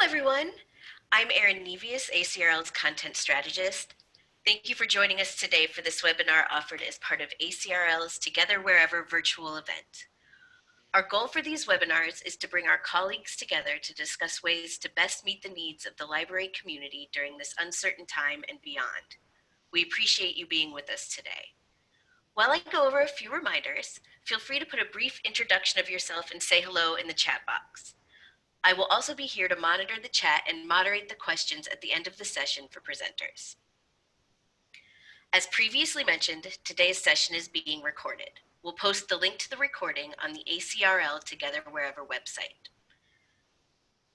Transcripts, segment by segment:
everyone. I'm Erin Nevius, ACRL's content strategist. Thank you for joining us today for this webinar offered as part of ACRL's Together Wherever virtual event. Our goal for these webinars is to bring our colleagues together to discuss ways to best meet the needs of the library community during this uncertain time and beyond. We appreciate you being with us today. While I go over a few reminders, feel free to put a brief introduction of yourself and say hello in the chat box. I will also be here to monitor the chat and moderate the questions at the end of the session for presenters. As previously mentioned, today's session is being recorded. We'll post the link to the recording on the ACRL Together Wherever website.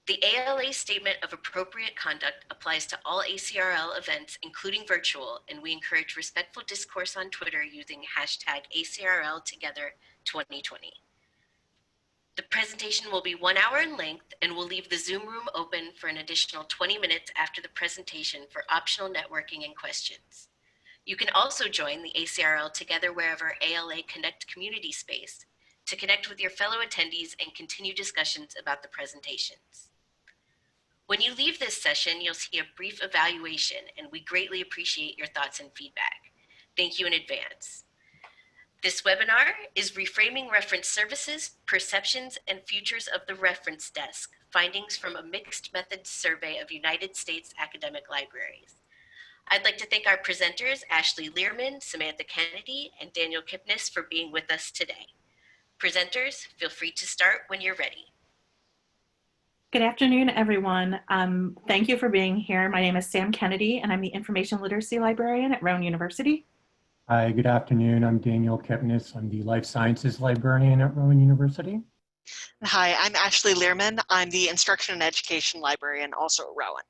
The ALA Statement of Appropriate Conduct applies to all ACRL events, including virtual, and we encourage respectful discourse on Twitter using hashtag ACRL Together 2020. The presentation will be 1 hour in length and we'll leave the Zoom room open for an additional 20 minutes after the presentation for optional networking and questions. You can also join the ACRL Together Wherever ALA Connect community space to connect with your fellow attendees and continue discussions about the presentations. When you leave this session, you'll see a brief evaluation and we greatly appreciate your thoughts and feedback. Thank you in advance. This webinar is Reframing Reference Services, Perceptions and Futures of the Reference Desk, Findings from a Mixed Methods Survey of United States Academic Libraries. I'd like to thank our presenters, Ashley Learman, Samantha Kennedy, and Daniel Kipnis for being with us today. Presenters, feel free to start when you're ready. Good afternoon, everyone. Thank you for being here. My name is Sam Kennedy, and I'm the Information Literacy Librarian at Rowan University. Hi, good afternoon. I'm Daniel Kipnis. I'm the Life Sciences Librarian at Rowan University. Hi, I'm Ashley Learman. I'm the Instruction and Education Librarian, also at Rowan.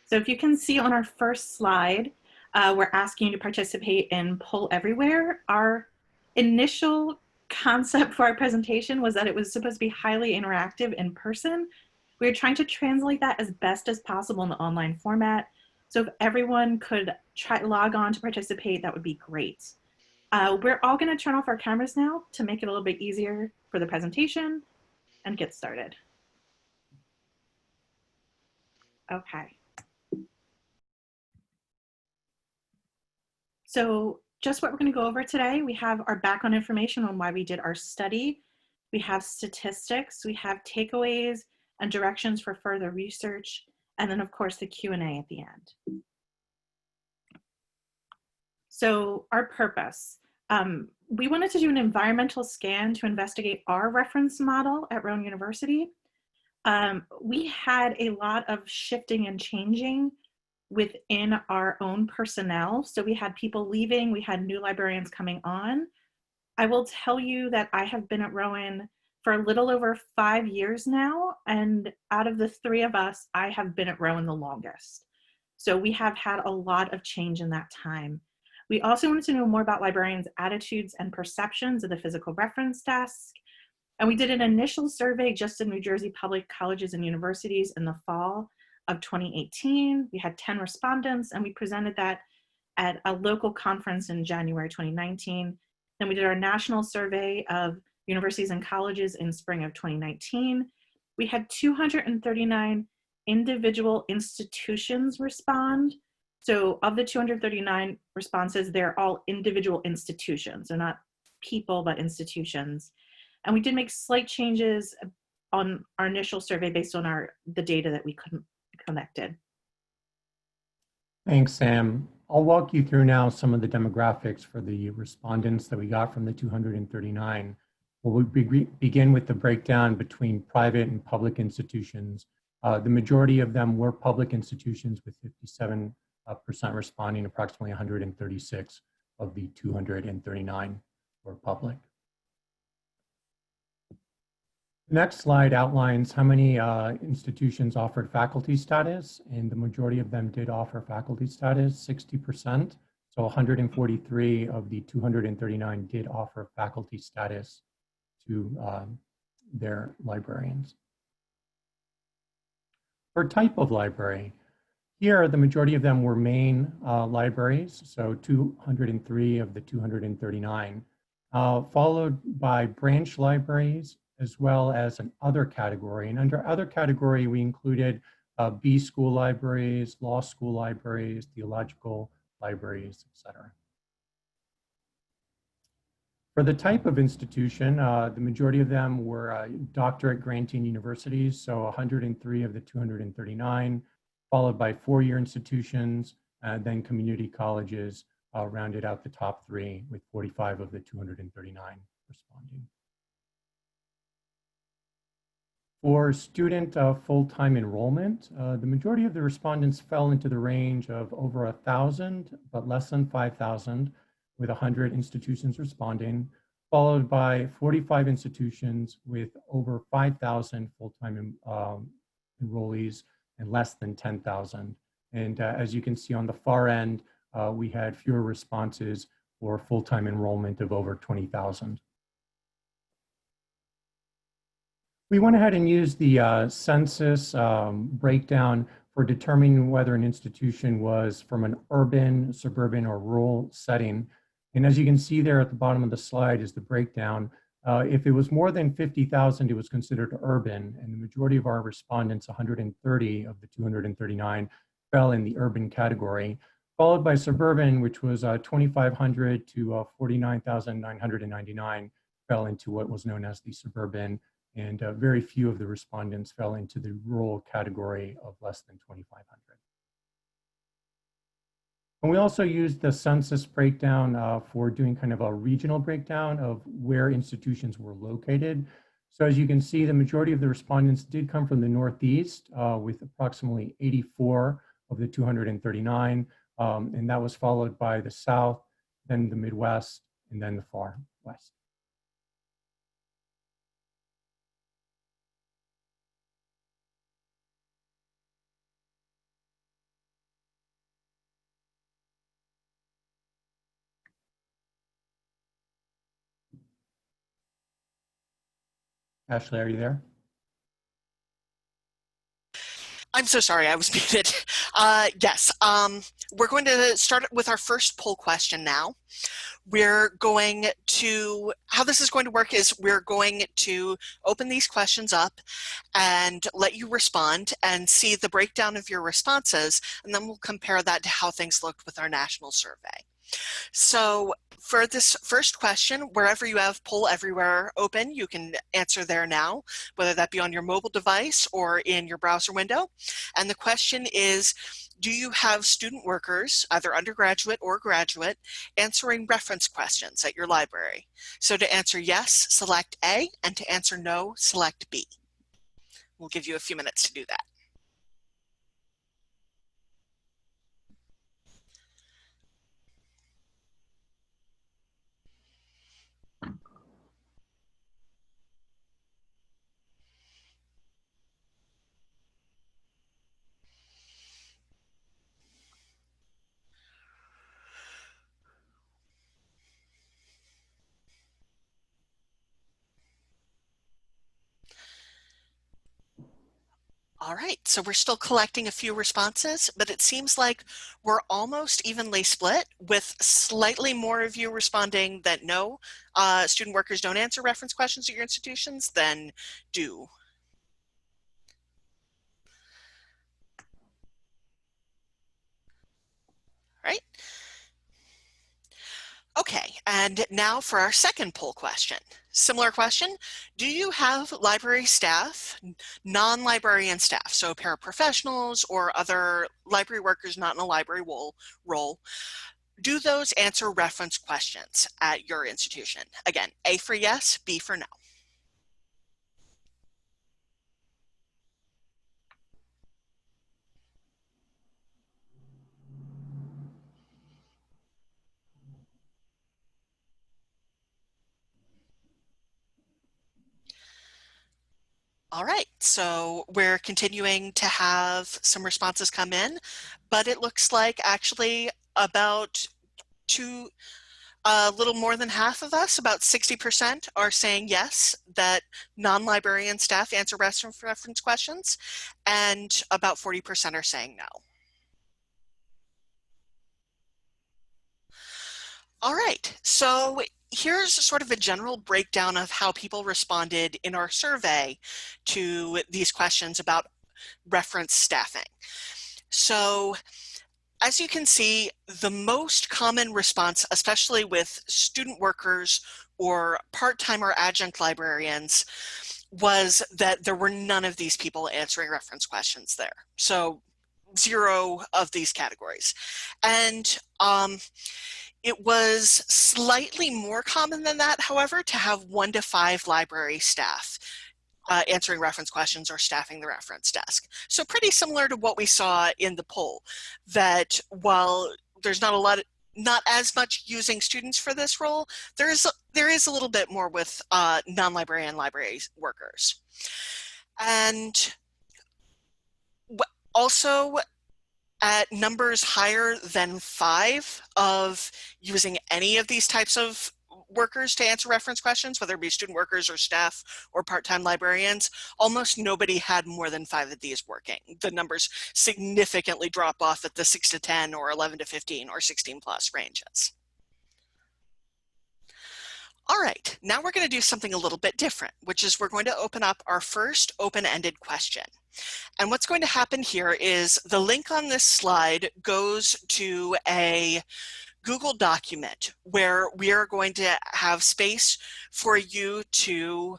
So if you can see on our first slide, we're asking you to participate in Poll Everywhere. Our initial concept for our presentation was that it was supposed to be highly interactive in person. We were trying to translate that as best as possible in the online format. So if everyone could log on to participate, that would be great. We're all going to turn off our cameras now to make it a little bit easier for the presentation and get started. Okay. So just what we're going to go over today, we have our background information on why we did our study. We have statistics, we have takeaways and directions for further research, and then of course the Q&A at the end. So our purpose, we wanted to do an environmental scan to investigate our reference model at Rowan University. We had a lot of shifting and changing within our own personnel. So we had people leaving, we had new librarians coming on. I will tell you that I have been at Rowan for a little over 5 years now, and out of the 3 of us, I have been at Rowan the longest. So we have had a lot of change in that time. We also wanted to know more about librarians' attitudes and perceptions of the physical reference desk. And we did an initial survey just in New Jersey public colleges and universities in the fall of 2018. We had 10 respondents and we presented that at a local conference in January 2019. Then we did our national survey of universities and colleges in spring of 2019. We had 239 individual institutions respond. So of the 239 responses, they're all individual institutions. They're not people, but institutions. And we did make slight changes on our initial survey based on the data that we collected. Thanks, Sam. I'll walk you through now some of the demographics for the respondents that we got from the 239. We'll begin with the breakdown between private and public institutions. The majority of them were public institutions with 57% responding, approximately 136 of the 239 were public. The next slide outlines how many institutions offered faculty status, and the majority of them did offer faculty status, 60%. So 143 of the 239 did offer faculty status to their librarians. For type of library, here the majority of them were main libraries, so 203 of the 239, followed by branch libraries, as well as an other category. And under other category, we included B school libraries, law school libraries, theological libraries, etc. For the type of institution, the majority of them were doctorate granting universities, so 103 of the 239, followed by four-year institutions, then community colleges rounded out the top three with 45 of the 239 responding. For student full-time enrollment, the majority of the respondents fell into the range of over 1,000, but less than 5,000, with 100 institutions responding, followed by 45 institutions with over 5,000 full-time enrollees and less than 10,000. And as you can see on the far end, we had fewer responses for full-time enrollment of over 20,000. We went ahead and used the census breakdown for determining whether an institution was from an urban, suburban, or rural setting. And as you can see there at the bottom of the slide is the breakdown. If it was more than 50,000, it was considered urban, and the majority of our respondents, 130 of the 239, fell in the urban category, followed by suburban, which was 2,500 to 49,999, fell into what was known as the suburban, and very few of the respondents fell into the rural category of less than 2,500. And we also used the census breakdown for doing kind of a regional breakdown of where institutions were located. So as you can see, the majority of the respondents did come from the Northeast with approximately 84 of the 239, and that was followed by the South, then the Midwest, and then the far West. Ashley, are you there? I'm so sorry, I was muted. Yes, we're going to start with our first poll question now. We're going to, how this is going to work is we're going to open these questions up and let you respond and see the breakdown of your responses, and then we'll compare that to how things looked with our national survey. So for this first question, wherever you have Poll Everywhere open, you can answer there now, whether that be on your mobile device or in your browser window. And the question is, do you have student workers, either undergraduate or graduate, answering reference questions at your library? So to answer yes, select A, and to answer no, select B. We'll give you a few minutes to do that. All right, so we're still collecting a few responses, but it seems like we're almost evenly split, with slightly more of you responding that no, student workers don't answer reference questions at your institutions than do. All right. Okay, and now for our second poll question. Similar question, do you have library staff, non-librarian staff, so paraprofessionals or other library workers not in a library role, do those answer reference questions at your institution? Again, A for yes, B for no. All right, so we're continuing to have some responses come in, but it looks like actually about a little more than half of us, about 60%, are saying yes, that non-librarian staff answer reference questions, and about 40% are saying no. All right, so here's sort of a general breakdown of how people responded in our survey to these questions about reference staffing. So as you can see, the most common response, especially with student workers or part-time or adjunct librarians, was that there were none of these people answering reference questions there. So 0 of these categories. And it was slightly more common than that, however, to have 1 to 5 library staff answering reference questions or staffing the reference desk. So pretty similar to what we saw in the poll, that while there's not as much using students for this role, there is a little bit more with non-librarian library workers. And also, at numbers higher than 5 of using any of these types of workers to answer reference questions, whether it be student workers or staff or part-time librarians, almost nobody had more than 5 of these working. The numbers significantly drop off at the 6 to 10 or 11 to 15 or 16 plus ranges. All right, now we're going to do something a little bit different, which is we're going to open up our first open-ended question. And what's going to happen here is the link on this slide goes to a Google document where we are going to have space for you to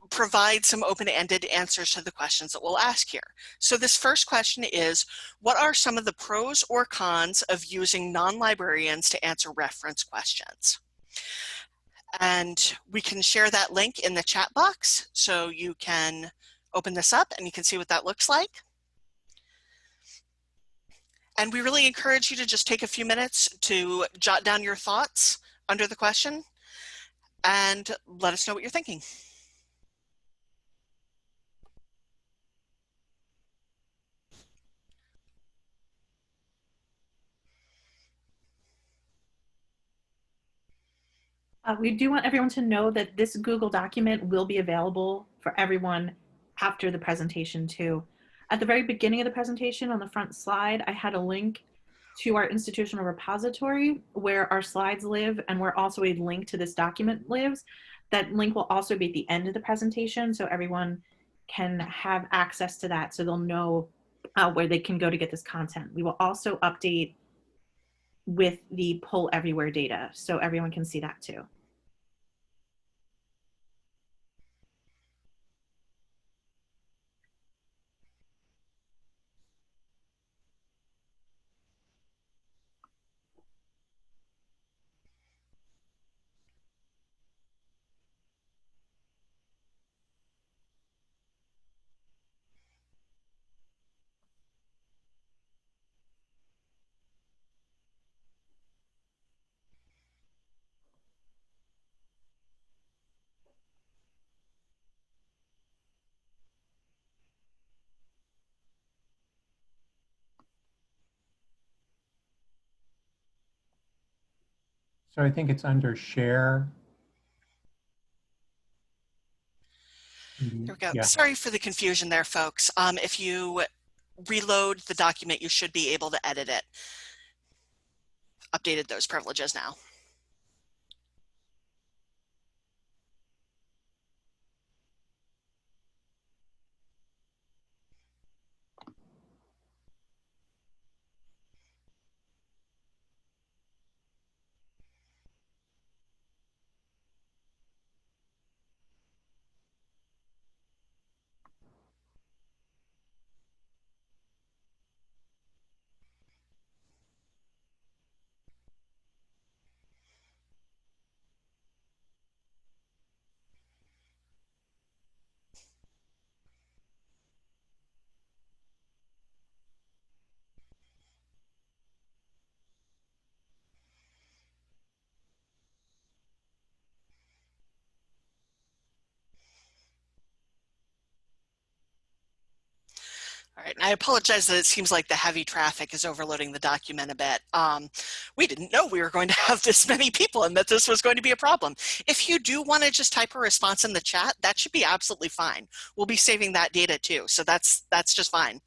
provide some open-ended answers to the questions that we'll ask here. So this first question is, what are some of the pros or cons of using non-librarians to answer reference questions? And we can share that link in the chat box, so you can open this up and you can see what that looks like. And we really encourage you to just take a few minutes to jot down your thoughts under the question and let us know what you're thinking. We do want everyone to know that this Google document will be available for everyone after the presentation too. At the very beginning of the presentation on the front slide, I had a link to our institutional repository where our slides live and where also a link to this document lives. That link will also be at the end of the presentation, so everyone can have access to that so they'll know where they can go to get this content. We will also update with the poll everywhere data so everyone can see that too. So I think it's under share. There we go. Yeah. Sorry for the confusion there, folks. If you reload the document, you should be able to edit it. Updated those privileges now. All right, and I apologize that it seems like the heavy traffic is overloading the document a bit. We didn't know we were going to have this many people and that this was going to be a problem. If you do want to just type a response in the chat, that should be absolutely fine. We'll be saving that data too, so that's just fine.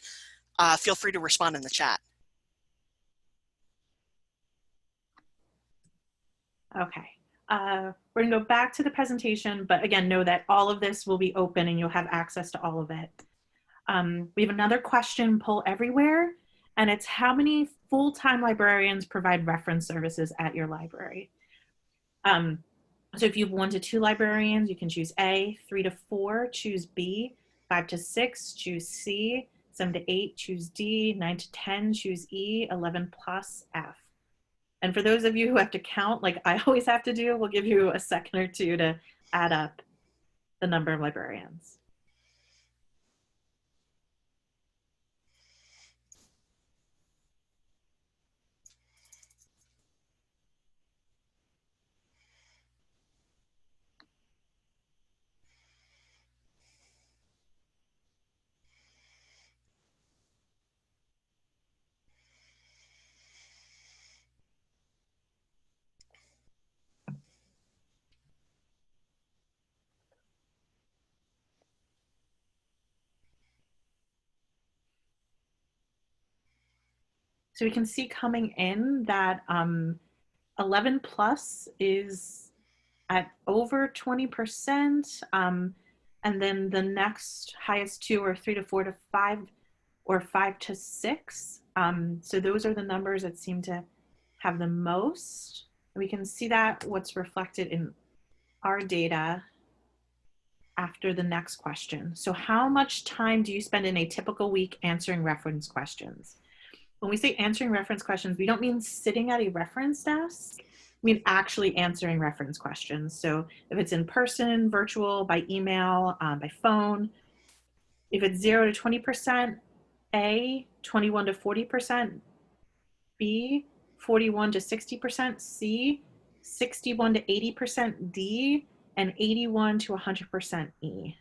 Feel free to respond in the chat. Okay, we're gonna go back to the presentation, but again, know that all of this will be open and you'll have access to all of it. We have another question, poll everywhere, and it's how many full-time librarians provide reference services at your library? So if you have 1 to 2 librarians, you can choose A. 3 to 4, choose B. 5 to 6, choose C. 7 to 8, choose D. 9 to 10, choose E. 11 plus, F. And for those of you who have to count, like I always have to do, we'll give you a second or two to add up the number of librarians. So we can see coming in that 11 plus is at over 20%. And then the next highest 2 are 3 to 4 to 5 or 5 to 6. So those are the numbers that seem to have the most. We can see that what's reflected in our data after the next question. So how much time do you spend in a typical week answering reference questions? When we say answering reference questions, we don't mean sitting at a reference desk. We mean actually answering reference questions. So if it's in person, virtual, by email, by phone, if it's 0 to 20%, A, 21 to 40%, B, 41 to 60%, C, 61 to 80%, D, and 81 to 100% E.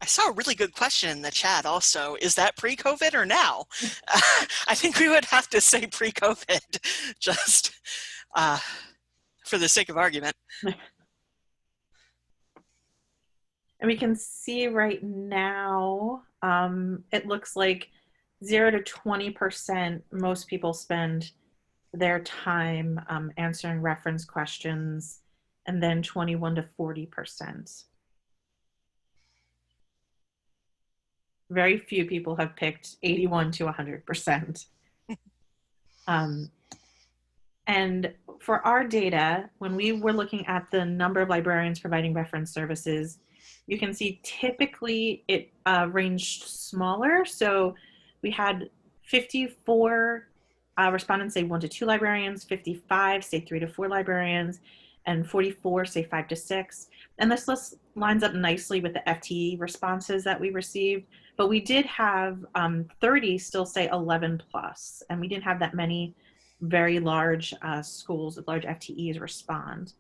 I saw a really good question in the chat also. Is that pre-COVID or now? I think we would have to say pre-COVID, just for the sake of argument. And we can see right now, it looks like 0 to 20%, most people spend their time answering reference questions, and then 21 to 40%. Very few people have picked 81 to 100%. And for our data, when we were looking at the number of librarians providing reference services, you can see typically it ranged smaller. So we had 54 respondents say 1 to 2 librarians, 55 say 3 to 4 librarians, and 44 say 5 to 6. And this list lines up nicely with the FTE responses that we received. But we did have 30 still say 11 plus, and we didn't have that many very large schools with large FTEs respond.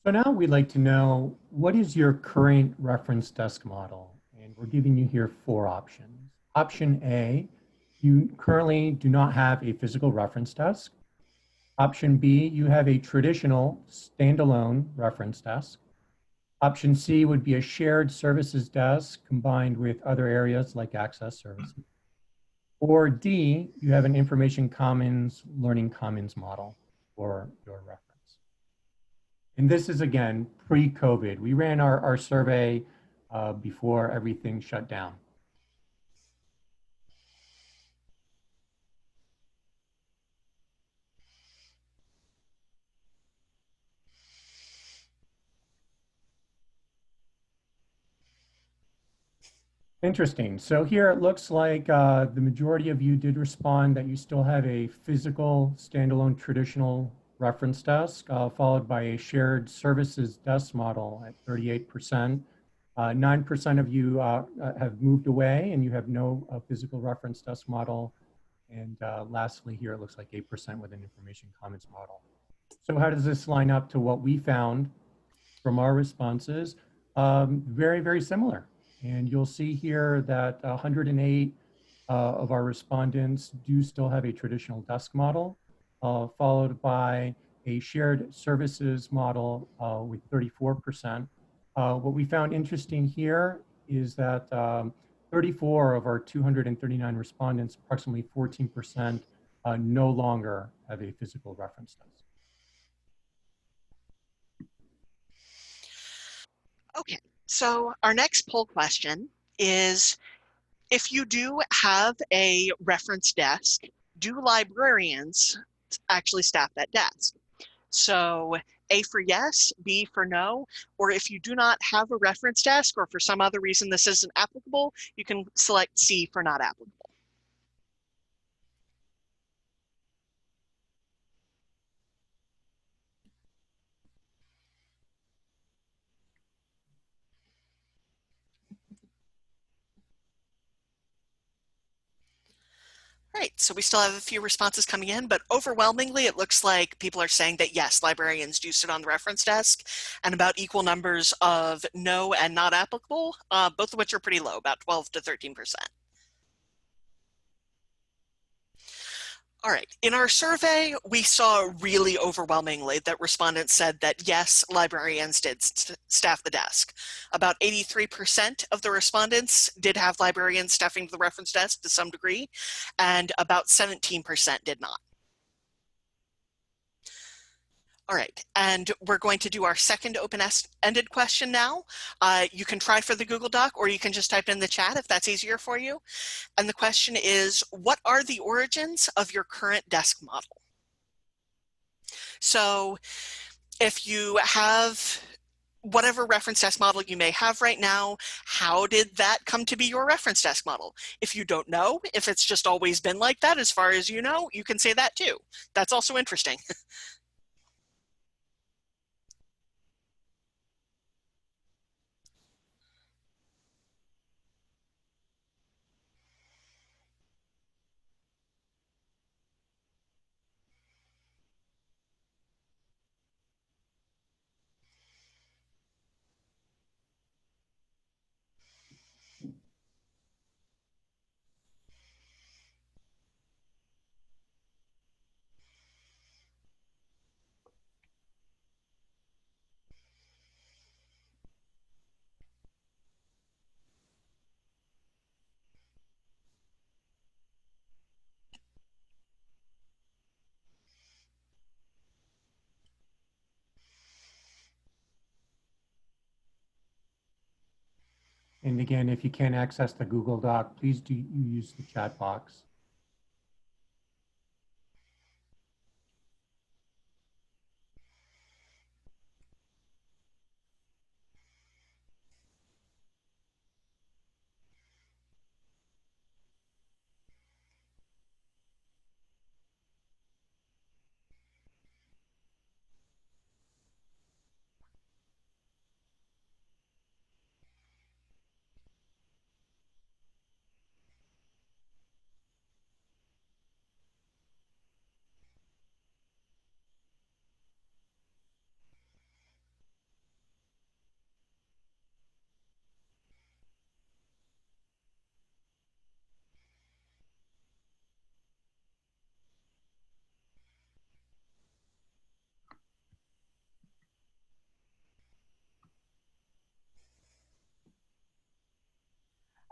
So now we'd like to know, what is your current reference desk model? And we're giving you here 4 options. Option A, you currently do not have a physical reference desk. Option B, you have a traditional standalone reference desk. Option C would be a shared services desk combined with other areas like access services. Or D, you have an information commons, learning commons model for your reference. And this is, again, pre-COVID. We ran our survey before everything shut down. Interesting. So here it looks like the majority of you did respond that you still have a physical, standalone, traditional reference desk, followed by a shared services desk model at 38%. 9% of you have moved away and you have no physical reference desk model. And lastly, here it looks like 8% with an information commons model. So how does this line up to what we found from our responses? Very, very similar. And you'll see here that 108 of our respondents do still have a traditional desk model, followed by a shared services model with 34%. What we found interesting here is that 34 of our 239 respondents, approximately 14%, no longer have a physical reference desk. Okay, so our next poll question is, if you do have a reference desk, do librarians actually staff that desk? So A for yes, B for no, or if you do not have a reference desk or for some other reason this isn't applicable, you can select C for not applicable. Right, so we still have a few responses coming in, but overwhelmingly it looks like people are saying that yes, librarians do sit on the reference desk, and about equal numbers of no and not applicable, both of which are pretty low, about 12 to 13%. All right, in our survey, we saw really overwhelmingly that respondents said that yes, librarians did staff the desk. About 83% of the respondents did have librarians staffing the reference desk to some degree, and about 17% did not. All right, and we're going to do our second open-ended question now. You can try for the Google Doc, or you can just type in the chat if that's easier for you. And the question is, what are the origins of your current desk model? So if you have whatever reference desk model you may have right now, how did that come to be your reference desk model? If you don't know, if it's just always been like that as far as you know, you can say that too. That's also interesting. And again, if you can't access the Google Doc, please do use the chat box.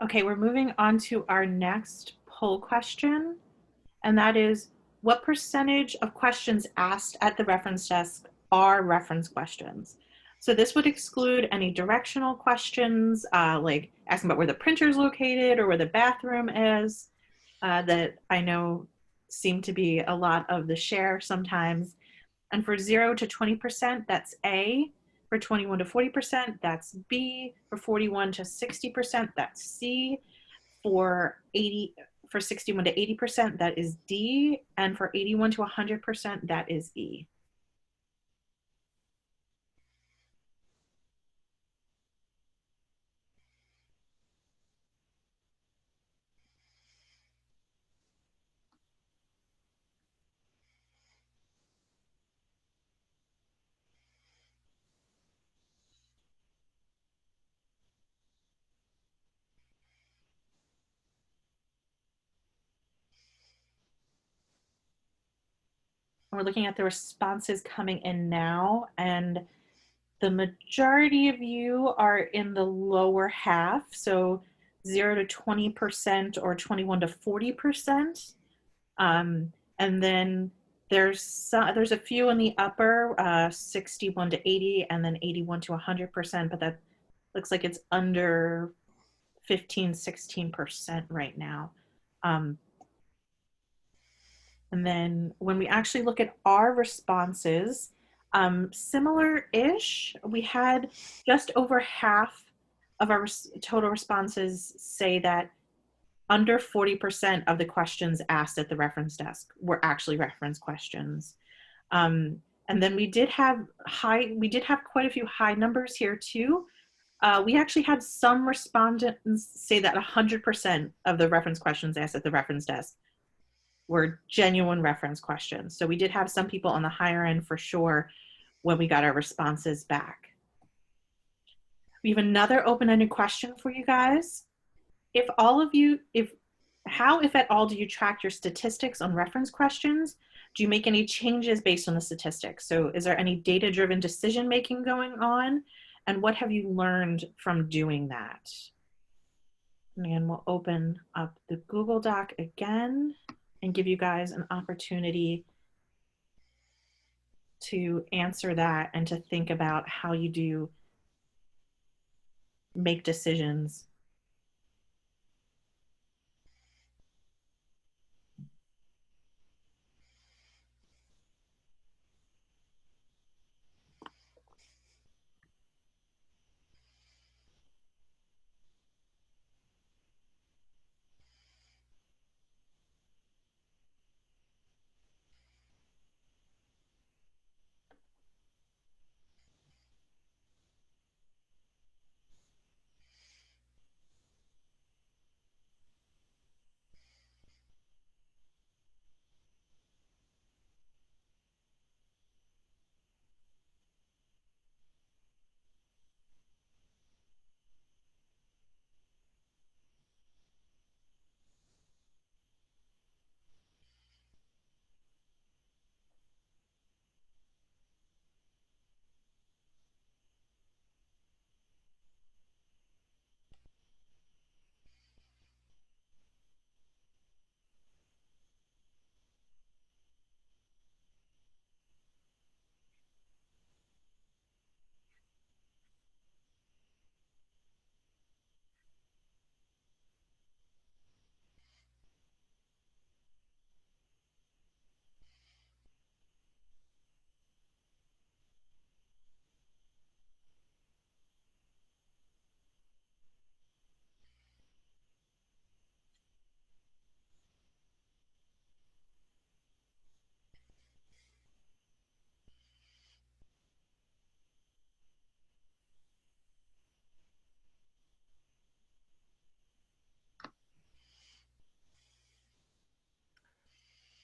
Okay, we're moving on to our next poll question, and that is, what percentage of questions asked at the reference desk are reference questions? So this would exclude any directional questions, like asking about where the printer is located or where the bathroom is, that I know seem to be a lot of the share sometimes. And for 0 to 20%, that's A. For 21 to 40%, that's B. For 41 to 60%, that's C. For 61 to 80%, that is D. And for 81 to 100%, that is E. We're looking at the responses coming in now, and the majority of you are in the lower half, so 0 to 20% or 21 to 40%. And then there's a few in the upper, 61 to 80, and then 81 to 100%, but that looks like it's under 15, 16% right now. And then when we actually look at our responses, similar-ish, we had just over half of our total responses say that under 40% of the questions asked at the reference desk were actually reference questions. And then we did have quite a few high numbers here too. We actually had some respondents say that 100% of the reference questions asked at the reference desk were genuine reference questions. So we did have some people on the higher end for sure when we got our responses back. We have another open-ended question for you guys. How, if at all, do you track your statistics on reference questions? Do you make any changes based on the statistics? So is there any data-driven decision-making going on? And what have you learned from doing that? And we'll open up the Google Doc again and give you guys an opportunity to answer that and to think about how you do make decisions.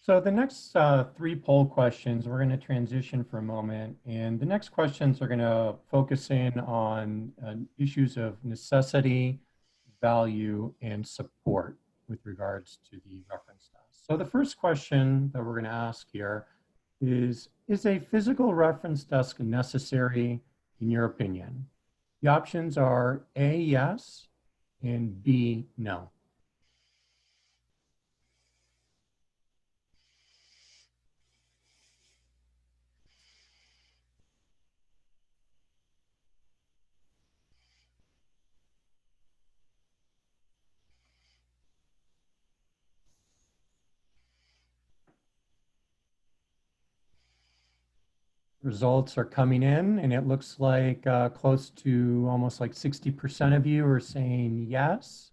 So the next three poll questions, we're going to transition for a moment. And the next questions are going to focus in on issues of necessity, value, and support with regards to the reference desk. So the first question that we're going to ask here is a physical reference desk necessary in your opinion? The options are A, yes, and B, no. Results are coming in, and it looks like close to almost like 60% of you are saying yes,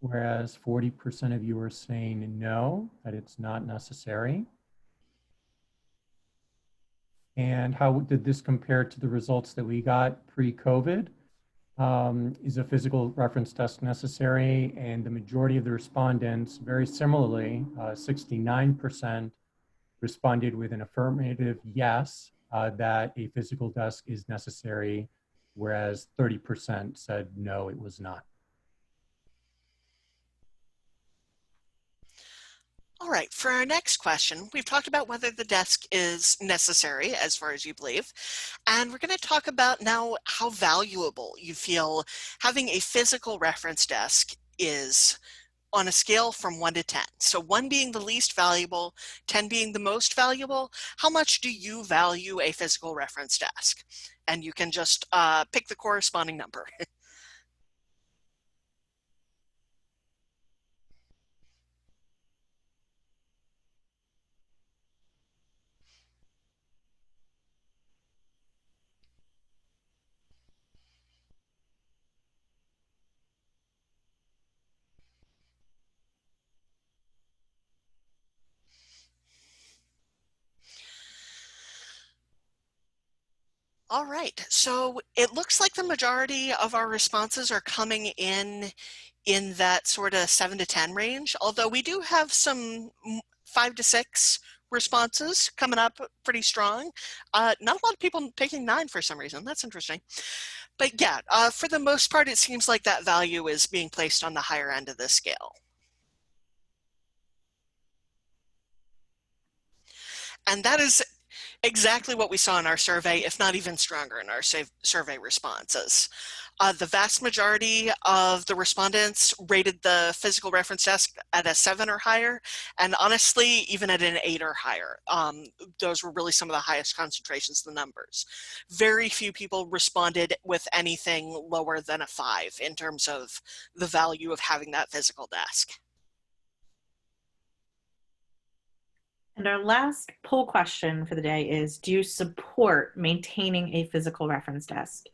whereas 40% of you are saying no, that it's not necessary. And how did this compare to the results that we got pre-COVID? Is a physical reference desk necessary? And the majority of the respondents, very similarly, 69% responded with an affirmative yes, that a physical desk is necessary, whereas 30% said no, it was not. All right, for our next question, we've talked about whether the desk is necessary as far as you believe, and we're going to talk about now how valuable you feel having a physical reference desk is on a scale from 1 to 10. So 1 being the least valuable, 10 being the most valuable, how much do you value a physical reference desk? And you can just pick the corresponding number. All right, so it looks like the majority of our responses are coming in that sort of 7 to 10 range, although we do have some 5 to 6 responses coming up pretty strong. Not a lot of people picking 9 for some reason. That's interesting. But yeah, for the most part, it seems like that value is being placed on the higher end of the scale. And that is exactly what we saw in our survey, if not even stronger in our survey responses. The vast majority of the respondents rated the physical reference desk at a 7 or higher, and honestly, even at an 8 or higher. Those were really some of the highest concentrations of the numbers. Very few people responded with anything lower than a 5 in terms of the value of having that physical desk. And our last poll question for the day is, do you support maintaining a physical reference desk?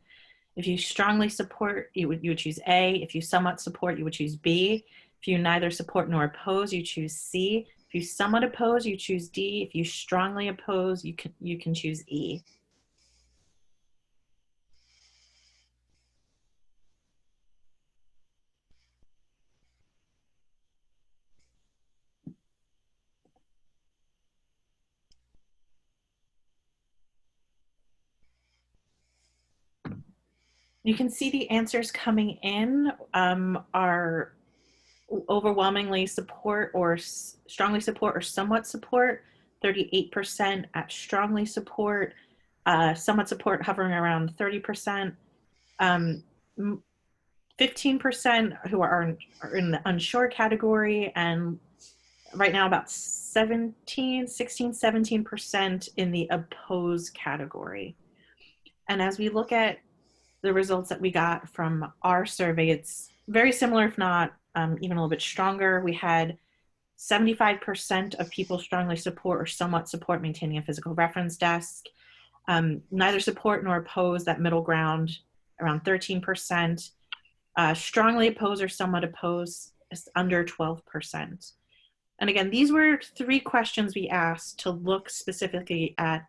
If you strongly support, you would choose A. If you somewhat support, you would choose B. If you neither support nor oppose, you choose C. If you somewhat oppose, you choose D. If you strongly oppose, you can choose E. You can see the answers coming in are overwhelmingly support or strongly support or somewhat support, 38% at strongly support, somewhat support hovering around 30%, 15% who are in the unsure category, and right now about 17% in the oppose category. And as we look at the results that we got from our survey, it's very similar, if not even a little bit stronger. We had 75% of people strongly support or somewhat support maintaining a physical reference desk. Neither support nor oppose, that middle ground, around 13%. Strongly oppose or somewhat oppose is under 12%. And again, these were 3 questions we asked to look specifically at,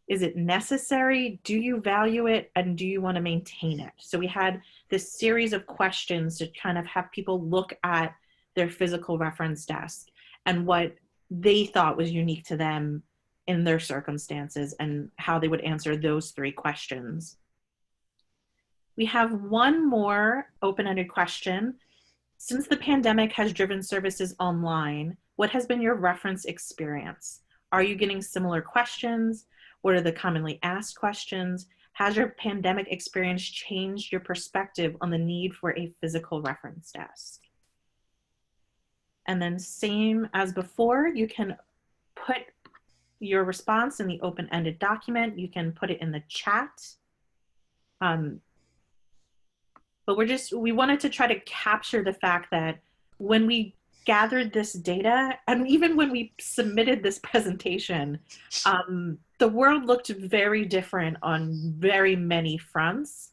is it necessary? Do you value it? And do you want to maintain it? So we had this series of questions to kind of have people look at their physical reference desk and what they thought was unique to them in their circumstances and how they would answer those 3 questions. We have one more open-ended question. Since the pandemic has driven services online, what has been your reference experience? Are you getting similar questions? What are the commonly asked questions? Has your pandemic experience changed your perspective on the need for a physical reference desk? And then same as before, you can put your response in the open-ended document. You can put it in the chat. But we wanted to try to capture the fact that when we gathered this data, and even when we submitted this presentation, the world looked very different on very many fronts.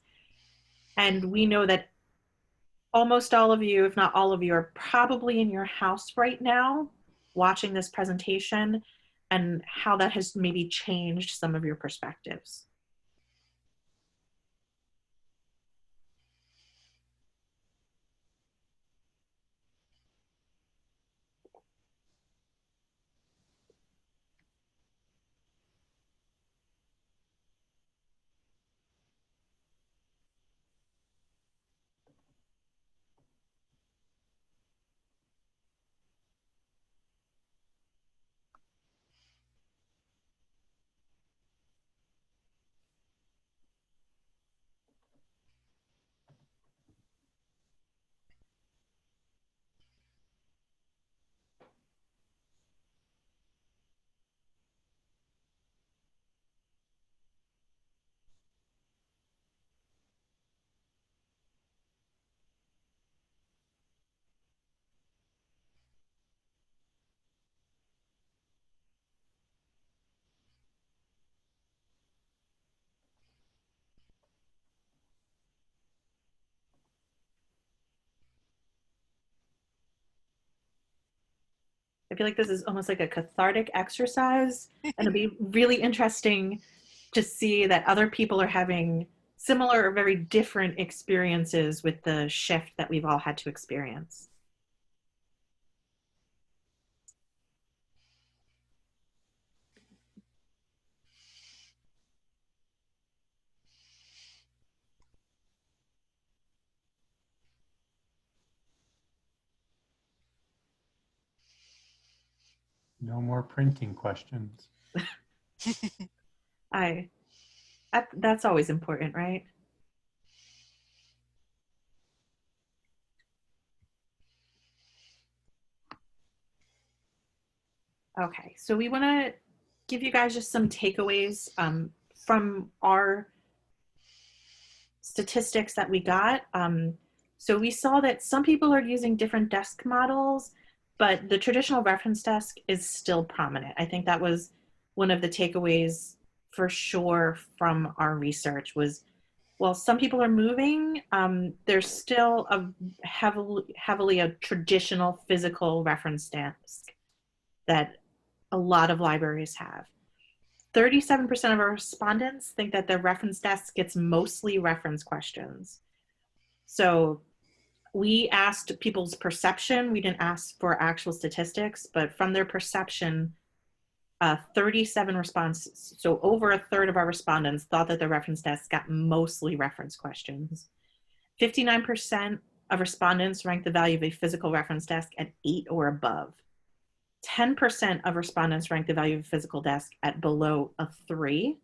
And we know that almost all of you, if not all of you, are probably in your house right now watching this presentation, and how that has maybe changed some of your perspectives. I feel like this is almost like a cathartic exercise, and it'll be really interesting to see that other people are having similar or very different experiences with the shift that we've all had to experience. No more printing questions. That's always important, right? Okay, so we want to give you guys just some takeaways from our statistics that we got. So we saw that some people are using different desk models, but the traditional reference desk is still prominent. I think that was one of the takeaways for sure from our research was, well, some people are moving, there's still a heavily a traditional physical reference desk that a lot of libraries have. 37% of our respondents think that their reference desk gets mostly reference questions. So we asked people's perception. We didn't ask for actual statistics, but from their perception, 37 responses, so over a third of our respondents thought that their reference desk got mostly reference questions. 59% of respondents ranked the value of a physical reference desk at 8 or above. 10% of respondents ranked the value of a physical desk at below a 3.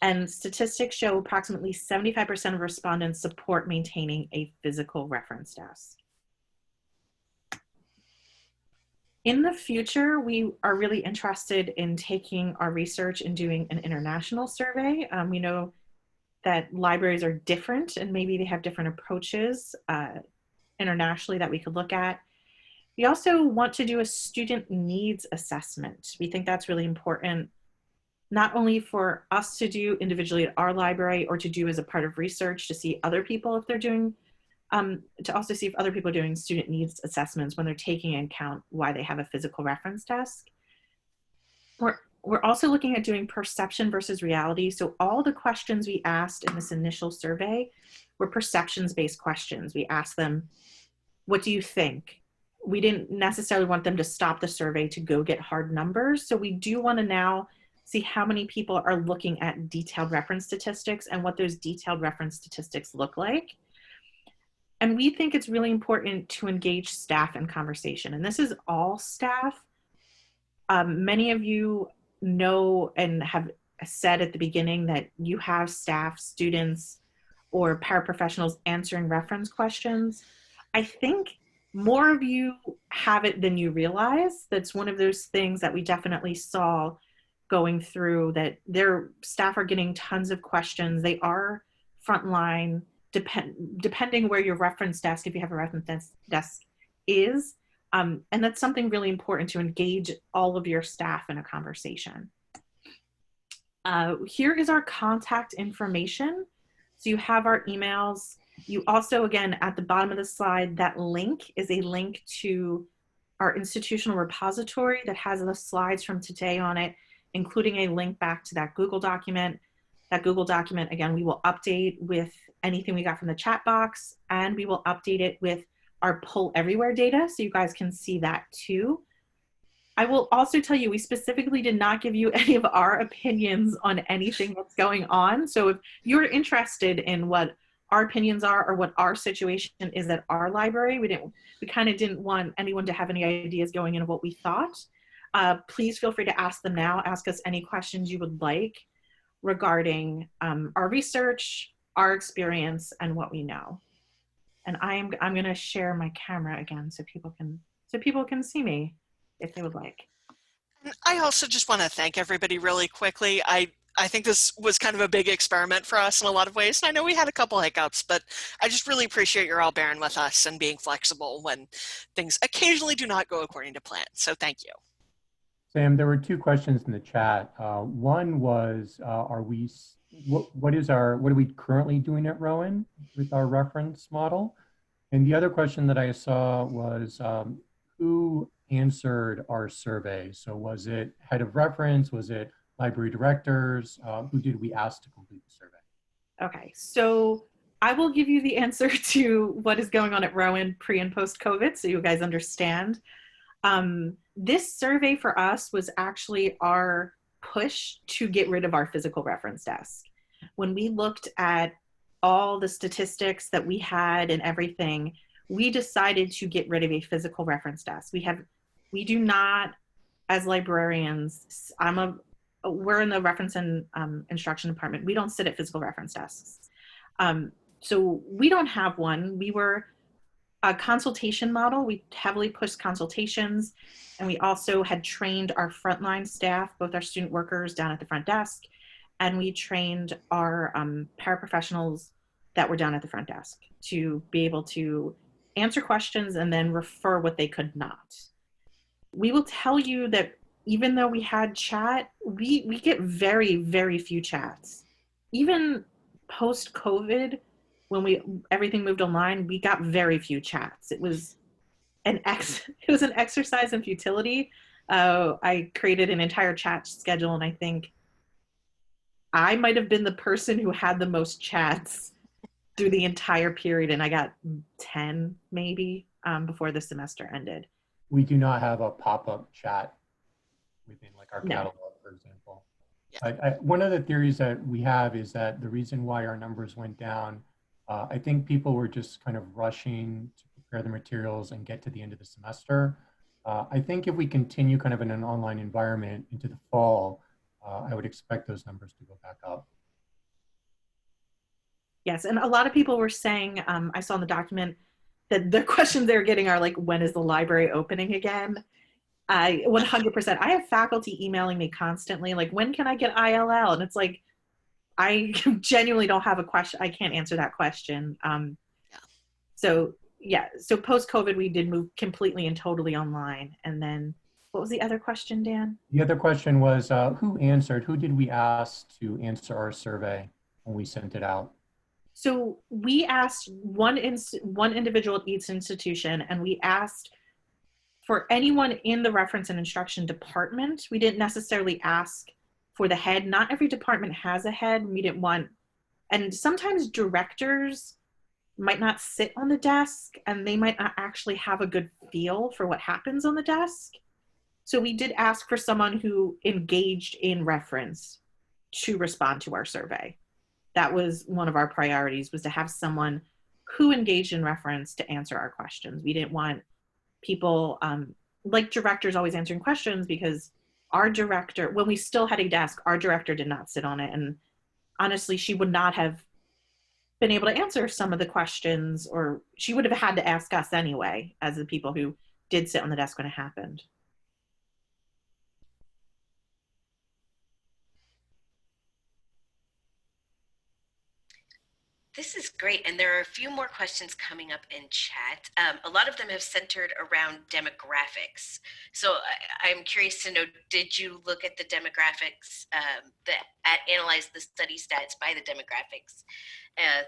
And statistics show approximately 75% of respondents support maintaining a physical reference desk. In the future, we are really interested in taking our research and doing an international survey. We know that libraries are different and maybe they have different approaches internationally that we could look at. We also want to do a student needs assessment. We think that's really important, not only for us to do individually at our library or to do as a part of research to see other people if they're doing, to also see if other people are doing student needs assessments when they're taking into account why they have a physical reference desk. We're also looking at doing perception versus reality. So all the questions we asked in this initial survey were perceptions-based questions. We asked them, what do you think? We didn't necessarily want them to stop the survey to go get hard numbers. So we do want to now see how many people are looking at detailed reference statistics and what those detailed reference statistics look like. And we think it's really important to engage staff in conversation. And this is all staff. Many of you know and have said at the beginning that you have staff, students, or paraprofessionals answering reference questions. I think more of you have it than you realize. That's one of those things that we definitely saw going through, that their staff are getting tons of questions. They are frontline, depending where your reference desk, if you have a reference desk, is. And that's something really important to engage all of your staff in a conversation. Here is our contact information. So you have our emails. You also, again, at the bottom of the slide, that link is a link to our institutional repository that has the slides from today on it, including a link back to that Google document. That Google document, again, we will update with anything we got from the chat box, and we will update it with our Poll Everywhere data so you guys can see that too. I will also tell you, we specifically did not give you any of our opinions on anything that's going on. So if you're interested in what our opinions are or what our situation is at our library, we kind of didn't want anyone to have any ideas going into what we thought. Please feel free to ask them now. Ask us any questions you would like regarding our research, our experience, and what we know. And I'm going to share my camera again so people can see me if they would like. I also just want to thank everybody really quickly. I think this was kind of a big experiment for us in a lot of ways. And I know we had a couple hiccups, but I just really appreciate you're all bearing with us and being flexible when things occasionally do not go according to plan. So thank you. Sam, there were two questions in the chat. One was, what are we currently doing at Rowan with our reference model? And the other question that I saw was, who answered our survey? So was it head of reference? Was it library directors? Who did we ask to complete the survey? Okay, so I will give you the answer to what is going on at Rowan pre and post COVID so you guys understand. This survey for us was actually our push to get rid of our physical reference desk. When we looked at all the statistics that we had and everything, we decided to get rid of a physical reference desk. We do not, as librarians, we're in the reference and instruction department. We don't sit at physical reference desks. So we don't have one. We were a consultation model. We heavily pushed consultations, and we also had trained our frontline staff, both our student workers down at the front desk, and we trained our paraprofessionals that were down at the front desk to be able to answer questions and then refer what they could not. We will tell you that even though we had chat, we get very, very few chats. Even post-COVID, when everything moved online, we got very few chats. It was an exercise in futility. I created an entire chat schedule, and I think I might have been the person who had the most chats through the entire period, and I got 10 maybe before the semester ended. We do not have a pop-up chat within like our catalog, for example. Yeah. One of the theories that we have is that the reason why our numbers went down, I think people were just kind of rushing to prepare the materials and get to the end of the semester. I think if we continue kind of in an online environment into the fall, I would expect those numbers to go back up. Yes, and a lot of people were saying, I saw in the document, that the questions they're getting are like, when is the library opening again? 100%. I have faculty emailing me constantly, like, when can I get ILL? And it's like, I genuinely don't have a question. I can't answer that question. So post-COVID, we did move completely and totally online. And then what was the other question, Dan? The other question was, who did we ask to answer our survey when we sent it out? So we asked one individual at each institution, and we asked for anyone in the reference and instruction department. We didn't necessarily ask for the head. Not every department has a head. We didn't want, and sometimes directors might not sit on the desk and they might not actually have a good feel for what happens on the desk. So we did ask for someone who engaged in reference to respond to our survey. That was one of our priorities, was to have someone who engaged in reference to answer our questions. We didn't want people like directors always answering questions, because our director, when we still had a desk, our director did not sit on it. And honestly, she would not have been able to answer some of the questions, or she would have had to ask us anyway, as the people who did sit on the desk when it happened. This is great, and there are a few more questions coming up in chat. A lot of them have centered around demographics. So I'm curious to know, did you look at the demographics, analyze the study stats by the demographics?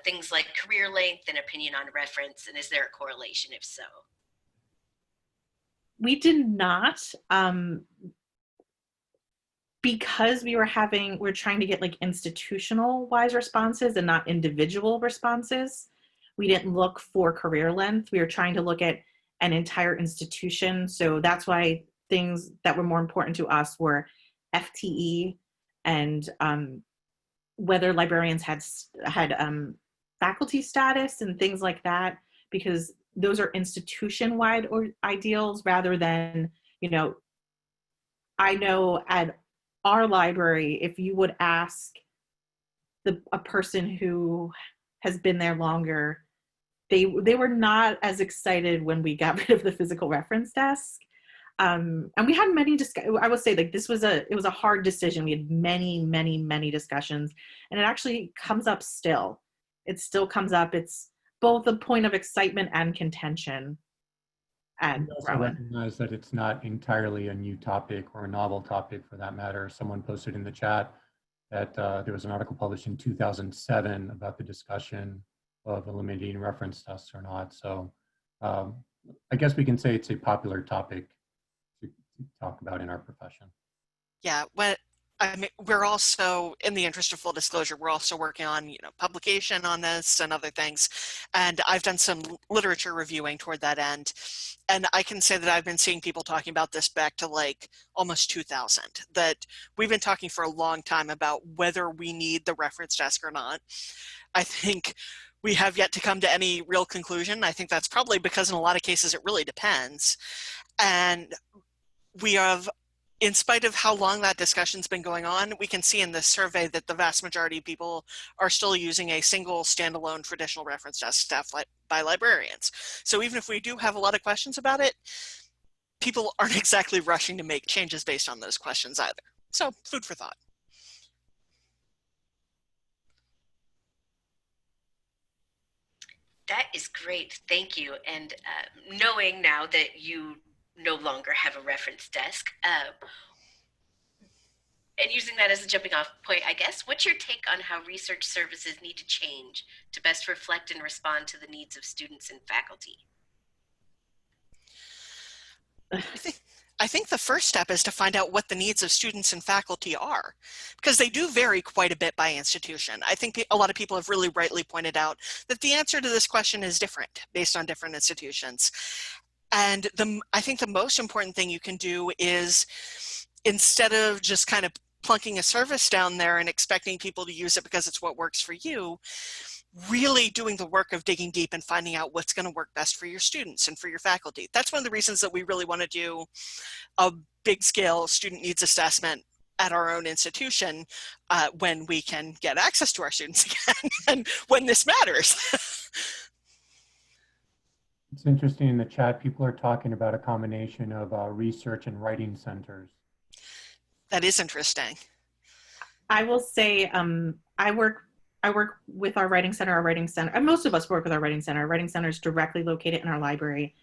Things like career length and opinion on reference, and is there a correlation if so? We did not. Because we're trying to get like institutional wise responses and not individual responses, we didn't look for career length. We were trying to look at an entire institution. So that's why things that were more important to us were FTE and whether librarians had faculty status and things like that, because those are institution-wide or ideals rather than, I know at our library, if you would ask a person who has been there longer, they were not as excited when we got rid of the physical reference desk. And we had many I would say, like, it was a hard decision. We had many discussions, and it actually comes up still. It still comes up. It's both a point of excitement and contention. And we also recognize that it's not entirely a new topic or a novel topic for that matter. Someone posted in the chat that there was an article published in 2007 about the discussion of eliminating reference tests or not. So I guess we can say it's a popular topic talk about in our profession. Yeah, I mean, we're also, in the interest of full disclosure, we're also working on, publication on this and other things. And I've done some literature reviewing toward that end. And I can say that I've been seeing people talking about this back to like almost 2000, that we've been talking for a long time about whether we need the reference desk or not. I think we have yet to come to any real conclusion. I think that's probably because in a lot of cases it really depends. And we have, in spite of how long that discussion's been going on, we can see in this survey that the vast majority of people are still using a single standalone traditional reference desk staffed by librarians. So even if we do have a lot of questions about it, people aren't exactly rushing to make changes based on those questions either. So food for thought. That is great. Thank you. And knowing now that you no longer have a reference desk, and using that as a jumping off point, I guess, what's your take on how research services need to change to best reflect and respond to the needs of students and faculty? I think the first step is to find out what the needs of students and faculty are, because they do vary quite a bit by institution. I think a lot of people have really rightly pointed out that the answer to this question is different based on different institutions. And I think the most important thing you can do is, instead of just kind of plunking a service down there and expecting people to use it because it's what works for you, really doing the work of digging deep and finding out what's going to work best for your students and for your faculty. That's one of the reasons that we really want to do a big scale student needs assessment at our own institution when we can get access to our students again and when this matters. It's interesting, in the chat, people are talking about a combination of research and writing centers. That is interesting. I will say I work with our writing center. And most of us work with our writing center. Our writing center is directly located in our library.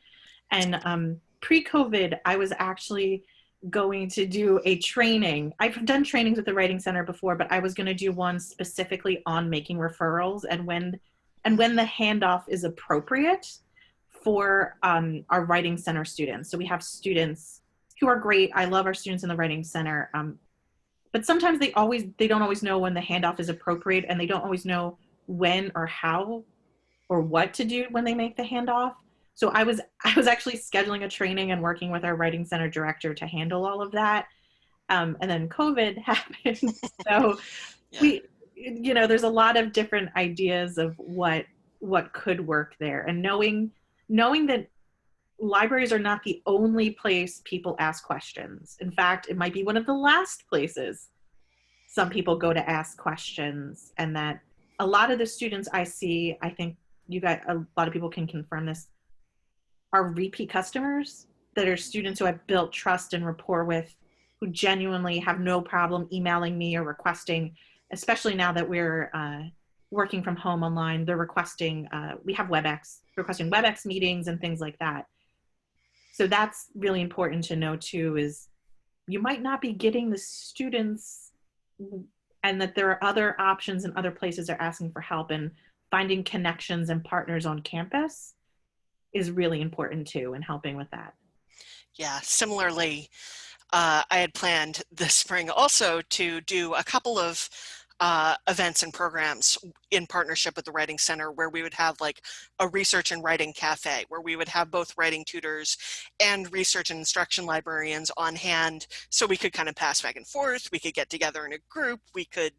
And pre-COVID, I was actually going to do a training. I've done trainings with the writing center before, but I was going to do one specifically on making referrals and when the handoff is appropriate for our writing center students. So we have students who are great. I love our students in the writing center. But sometimes they don't always know when the handoff is appropriate, and they don't always know when or how or what to do when they make the handoff. So I was actually scheduling a training and working with our writing center director to handle all of that. And then COVID happened. So yeah. There's a lot of different ideas of what could work there, and knowing that libraries are not the only place people ask questions. In fact, it might be one of the last places some people go to ask questions, and that a lot of the students I see, I think a lot of people can confirm this, are repeat customers that are students who I've built trust and rapport with, who genuinely have no problem emailing me or requesting, especially now that we're working from home online, they're requesting, we have requesting WebEx meetings and things like that. So that's really important to know too, is you might not be getting the students, and that there are other options and other places they're asking for help, and finding connections and partners on campus is really important too in helping with that. Yeah, similarly, I had planned this spring also to do a couple of events and programs in partnership with the Writing Center, where we would have like a research and writing cafe, where we would have both writing tutors and research and instruction librarians on hand, so we could kind of pass back and forth, we could get together in a group, we could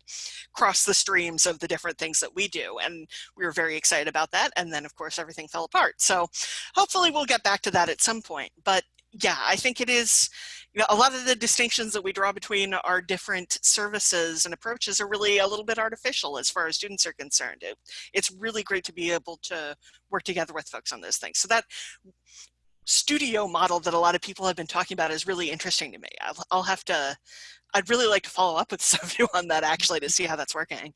cross the streams of the different things that we do, and we were very excited about that. And then of course everything fell apart, so hopefully we'll get back to that at some point. But yeah, I think it is, a lot of the distinctions that we draw between our different services and approaches are really a little bit artificial as far as students are concerned. It's really great to be able to work together with folks on those things. So that studio model that a lot of people have been talking about is really interesting to me. I'd really like to follow up with some of you on that actually, to see how that's working.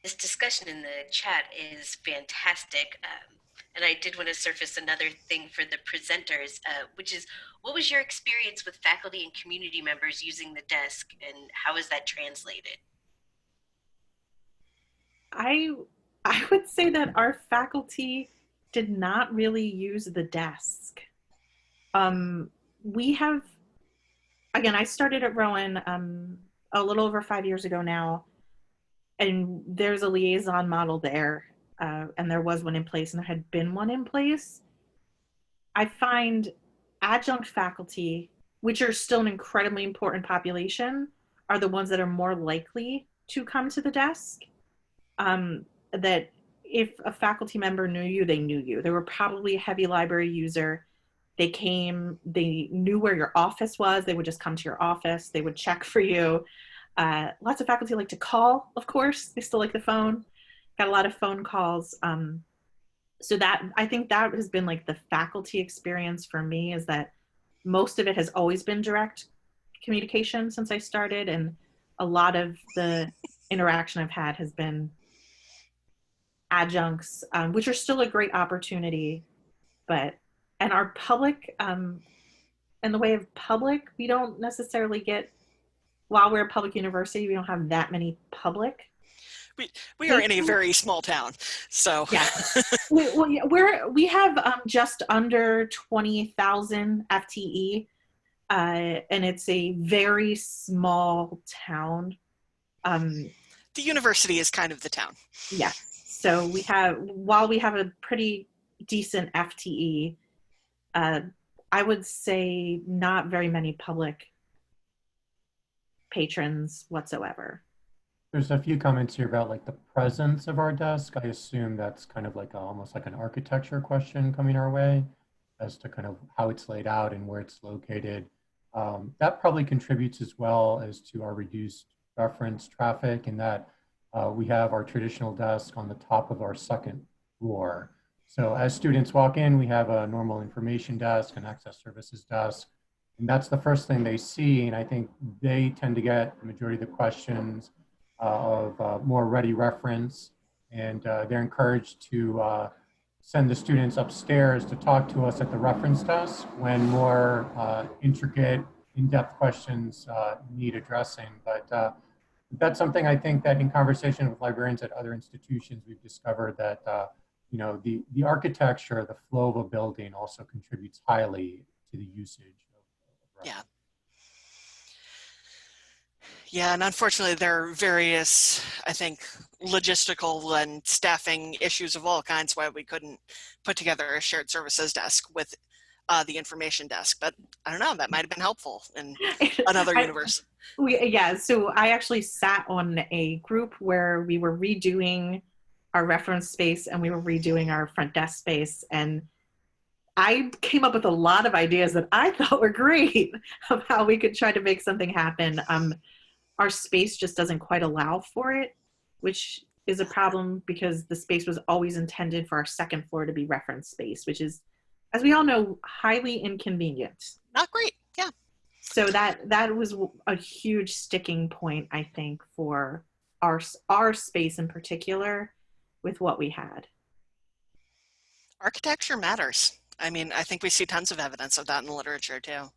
This discussion in the chat is fantastic. And I did want to surface another thing for the presenters, which is, what was your experience with faculty and community members using the desk, and how is that translated? I I would say that our faculty did not really use the desk. We have, again, I started at Rowan a little over 5 years ago now, and there's a liaison model there, and there was one in place, and there had been one in place. I find adjunct faculty, which are still an incredibly important population, are the ones that are more likely to come to the desk. That if a faculty member knew you, they knew you. They were probably a heavy library user. They came, they knew where your office was. They would just come to your office. They would check for you. Lots of faculty like to call, of course. They still like the phone. Got a lot of phone calls. So that, I think that has been like the faculty experience for me, is that most of it has always been direct communication since I started. And a lot of the interaction I've had has been adjuncts, which are still a great opportunity, but, and our public, in the way of public, we don't necessarily get, while we're a public university, we don't have that many public. We are in a very small town, so. Yeah. We have just under 20,000 FTE, and it's a very small town. The university is kind of the town. Yeah. So we have, while we have a pretty decent FTE, I would say not very many public patrons whatsoever. There's a few comments here about like the presence of our desk. I assume that's kind of like almost like an architecture question coming our way as to kind of how it's laid out and where it's located. That probably contributes as well as to our reduced reference traffic, in that we have our traditional desk on the top of our second floor. So as students walk in, we have a normal information desk, an access services desk, and that's the first thing they see. And I think they tend to get the majority of the questions of more ready reference, and they're encouraged to send the students upstairs to talk to us at the reference desk when more intricate, in-depth questions need addressing. But that's something I think that in conversation with librarians at other institutions, we've discovered that you know, the architecture, the flow of a building also contributes highly to the usage of Yeah. Yeah, and unfortunately there are various, I think, logistical and staffing issues of all kinds why we couldn't put together a shared services desk with the information desk. But I don't know, that might have been helpful in another universe. Yeah, so I actually sat on a group where we were redoing our reference space and we were redoing our front desk space, and I came up with a lot of ideas that I thought were great of how we could try to make something happen. Our space just doesn't quite allow for it, which is a problem because the space was always intended for our second floor to be reference space, which is, as we all know, highly inconvenient. Not great, yeah. So that was a huge sticking point, I think, for our space in particular with what we had. Architecture matters. I mean, I think we see tons of evidence of that in the literature too.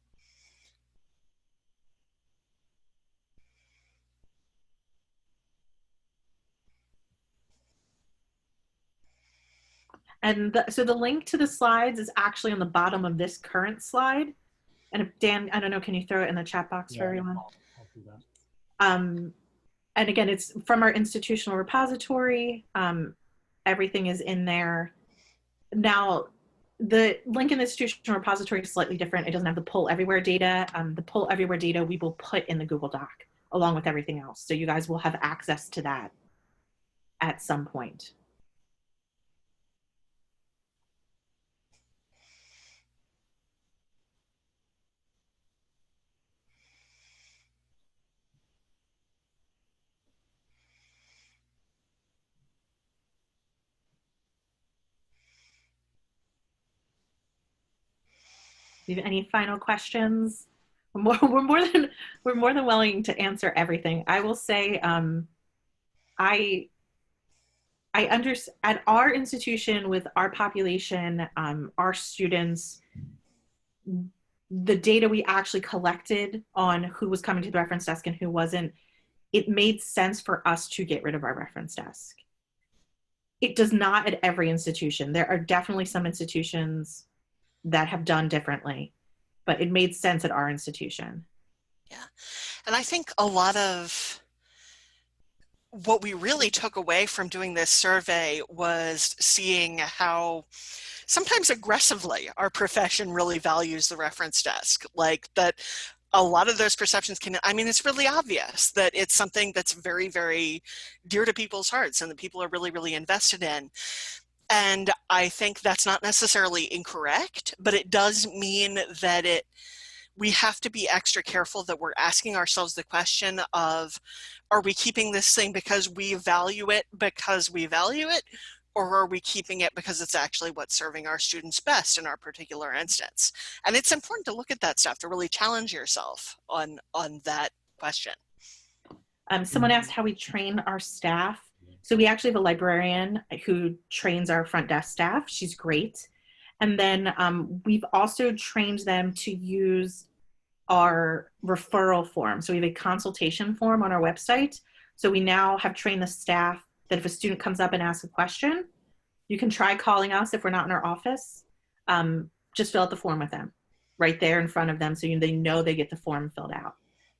And so the link to the slides is actually on the bottom of this current slide. And if Dan, I don't know, can you throw it in the chat box for everyone? I'll do that. And again, it's from our institutional repository. Everything is in there. Now, the link in the institutional repository is slightly different. It doesn't have the pull everywhere data. The pull everywhere data we will put in the Google Doc along with everything else. So you guys will have access to that at some point. Do you have any final questions? We're more than willing to answer everything. I will say, at our institution with our population, our students, the data we actually collected on who was coming to the reference desk and who wasn't, it made sense for us to get rid of our reference desk. It does not at every institution. There are definitely some institutions that have done differently, but it made sense at our institution. Yeah. And I think a lot of what we really took away from doing this survey was seeing how sometimes aggressively our profession really values the reference desk. Like that a lot of those perceptions can, I mean, it's really obvious that it's something that's very, very dear to people's hearts and that people are really, really invested in. And I think that's not necessarily incorrect, but it does mean that we have to be extra careful that we're asking ourselves the question of, are we keeping this thing because we value it, or are we keeping it because it's actually what's serving our students best in our particular instance? And it's important to look at that stuff, to really challenge yourself on that question. Someone asked how we train our staff. So we actually have a librarian who trains our front desk staff. She's great. And then we've also trained them to use our referral form. So we have a consultation form on our website. So we now have trained the staff that if a student comes up and asks a question, you can try calling us if we're not in our office. Just fill out the form with them right there in front of them so they know they get the form filled out.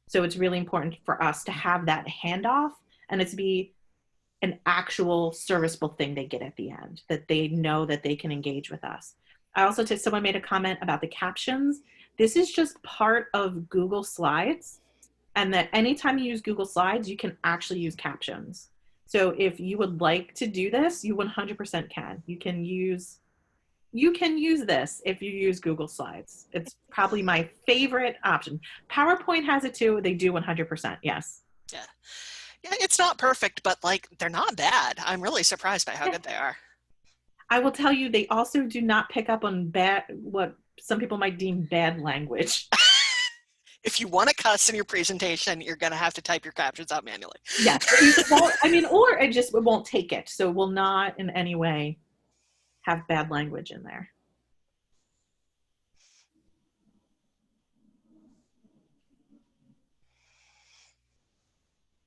So it's really important for us to have that handoff and it to be an actual serviceable thing they get at the end, that they know that they can engage with us. I also took, someone made a comment about the captions. This is just part of Google Slides, and that anytime you use Google Slides, you can actually use captions. So if you would like to do this, you 100% can. You can use this if you use Google Slides. It's probably my favorite option. PowerPoint has it too. They do 100%, yes. Yeah. Yeah, it's not perfect, but like they're not bad. I'm really surprised by how good they are. I will tell you, they also do not pick up on what some people might deem bad language. If you want to cuss in your presentation, you're going to have to type your captions out manually. Yes. Well, I mean, or it won't take it. So it will not in any way have bad language in there.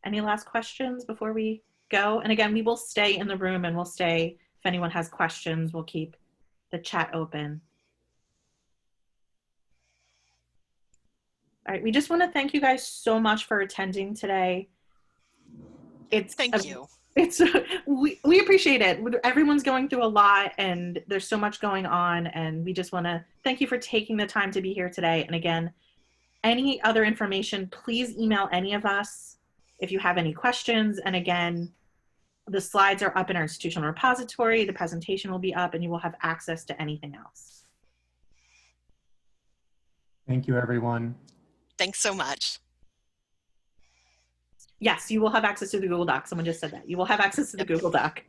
Any last questions before we go? And again, we will stay in the room and we'll stay, if anyone has questions, we'll keep the chat open. All right, we just want to thank you guys so much for attending today. Thank you. We appreciate it. Everyone's going through a lot and there's so much going on, and we just want to thank you for taking the time to be here today. And again, any other information, please email any of us if you have any questions. And again, the slides are up in our institutional repository. The presentation will be up and you will have access to anything else. Thank you, everyone. Thanks so much. Yes, you will have access to the Google Doc. Someone just said that. You will have access to the Google Doc.